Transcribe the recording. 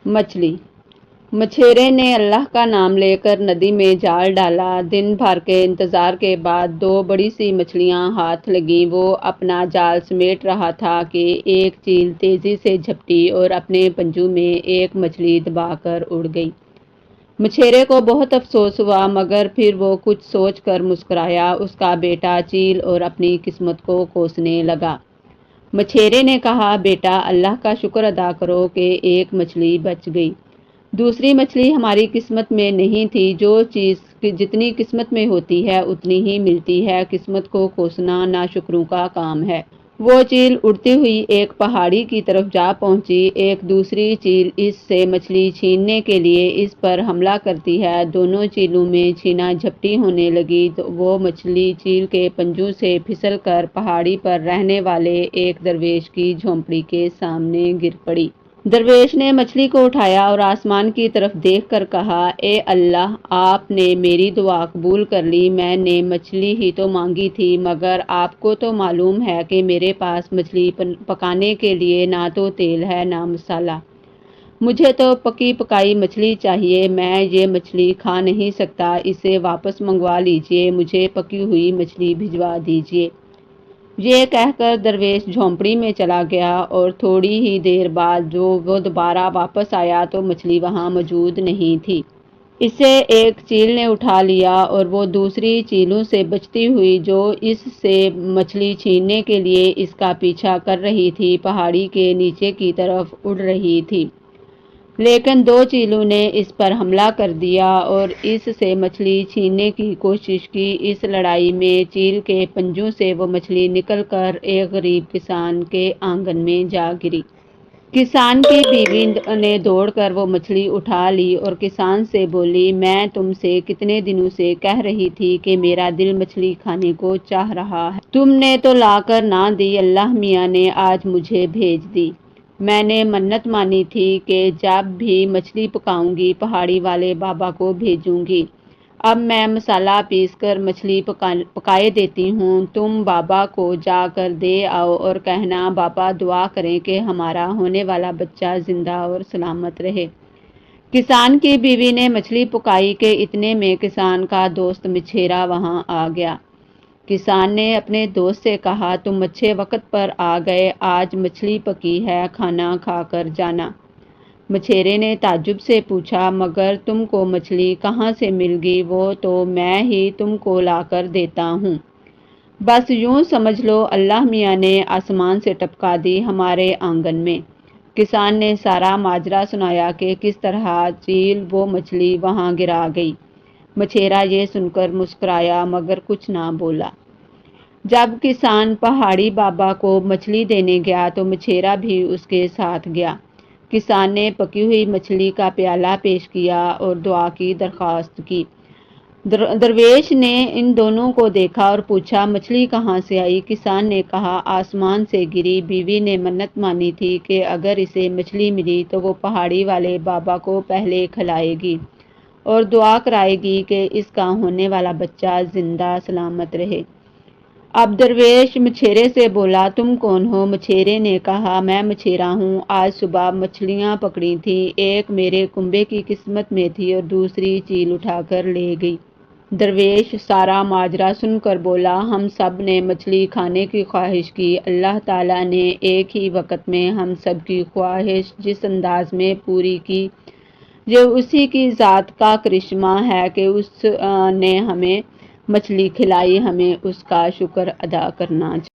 मछली। मछेरे ने अल्लाह का नाम लेकर नदी में जाल डाला। दिन भर के इंतजार के बाद दो बड़ी सी मछलियां हाथ लगीं। वो अपना जाल समेट रहा था कि एक चील तेजी से झपटी और अपने पंजों में एक मछली दबाकर उड़ गई। मछेरे को बहुत अफसोस हुआ, मगर फिर वो कुछ सोच कर मुस्कुराया। उसका बेटा चील और अपनी किस्मत को कोसने लगा। मछेरे ने कहा, बेटा, अल्लाह का शुक्र अदा करो कि एक मछली बच गई। दूसरी मछली हमारी किस्मत में नहीं थी। जो चीज़ जितनी किस्मत में होती है उतनी ही मिलती है। किस्मत को कोसना नाशुक्रों का काम है। वो चील उड़ती हुई एक पहाड़ी की तरफ जा पहुंची। एक दूसरी चील इससे मछली छीनने के लिए इस पर हमला करती है। दोनों चीलों में छीना झपटी होने लगी तो वो मछली चील के पंजों से फिसल कर पहाड़ी पर रहने वाले एक दरवेश की झोंपड़ी के सामने गिर पड़ी। दरवेश ने मछली को उठाया और आसमान की तरफ देखकर कहा, ए अल्लाह, आपने मेरी दुआ कबूल कर ली। मैंने मछली ही तो मांगी थी, मगर आपको तो मालूम है कि मेरे पास मछली पकाने के लिए ना तो तेल है ना मसाला। मुझे तो पकी पकाई मछली चाहिए। मैं ये मछली खा नहीं सकता। इसे वापस मंगवा लीजिए। मुझे पकी हुई मछली भिजवा दीजिए। ये कहकर दरवेश झोंपड़ी में चला गया और थोड़ी ही देर बाद जो वो दोबारा वापस आया तो मछली वहाँ मौजूद नहीं थी। इसे एक चील ने उठा लिया और वो दूसरी चीलों से बचती हुई जो इससे मछली छीनने के लिए इसका पीछा कर रही थी, पहाड़ी के नीचे की तरफ उड़ रही थी। लेकिन दो चीलों ने इस पर हमला कर दिया और इससे मछली छीनने की कोशिश की। इस लड़ाई में चील के पंजों से वो मछली निकलकर एक गरीब किसान के आंगन में जा गिरी। किसान की बीवी ने दौड़कर वो मछली उठा ली और किसान से बोली, मैं तुमसे कितने दिनों से कह रही थी कि मेरा दिल मछली खाने को चाह रहा है। तुमने तो लाकर ना दी। अल्लाह मियाँ ने आज मुझे भेज दी। मैंने मन्नत मानी थी कि जब भी मछली पकाऊंगी पहाड़ी वाले बाबा को भेजूंगी। अब मैं मसाला पीसकर मछली पकाए देती हूँ। तुम बाबा को जाकर दे आओ और कहना बाबा दुआ करें कि हमारा होने वाला बच्चा जिंदा और सलामत रहे। किसान की बीवी ने मछली पकाई के इतने में किसान का दोस्त मछेरा वहाँ आ गया। किसान ने अपने दोस्त से कहा, तुम अच्छे वक्त पर आ गए। आज मछली पकी है, खाना खाकर जाना। मछेरे ने ताज्जुब से पूछा, मगर तुमको मछली कहाँ से मिल गई? वो तो मैं ही तुमको लाकर देता हूँ। बस यूं समझ लो अल्लाह मियाँ ने आसमान से टपका दी हमारे आंगन में। किसान ने सारा माजरा सुनाया कि किस तरह चील वो मछली वहाँ गिरा गई। मछेरा ये सुनकर मुस्कुराया मगर कुछ ना बोला। जब किसान पहाड़ी बाबा को मछली देने गया तो मछेरा भी उसके साथ गया। किसान ने पकी हुई मछली का प्याला पेश किया और दुआ की दरख्वास्त की। दरवेश ने इन दोनों को देखा और पूछा, मछली कहाँ से आई? किसान ने कहा, आसमान से गिरी। बीवी ने मन्नत मानी थी कि अगर इसे मछली मिली तो वो पहाड़ी वाले बाबा को पहले खिलाएगी और दुआ कराएगी कि इसका होने वाला बच्चा जिंदा सलामत रहे। अब दरवेश मछेरे से बोला, तुम कौन हो? मछेरे ने कहा, मैं मछेरा हूँ। आज सुबह मछलियाँ पकड़ी थी। एक मेरे कुंबे की किस्मत में थी और दूसरी चील उठाकर ले गई। दरवेश सारा माजरा सुनकर बोला, हम सब ने मछली खाने की ख्वाहिश की। अल्लाह ताला ने एक ही वक्त में हम सब की ख्वाहिश जिस अंदाज में पूरी की, ये उसी की ज़ात का करिश्मा है कि उसने हमें मछली खिलाई। हमें उसका शुक्र अदा करना चाहिए।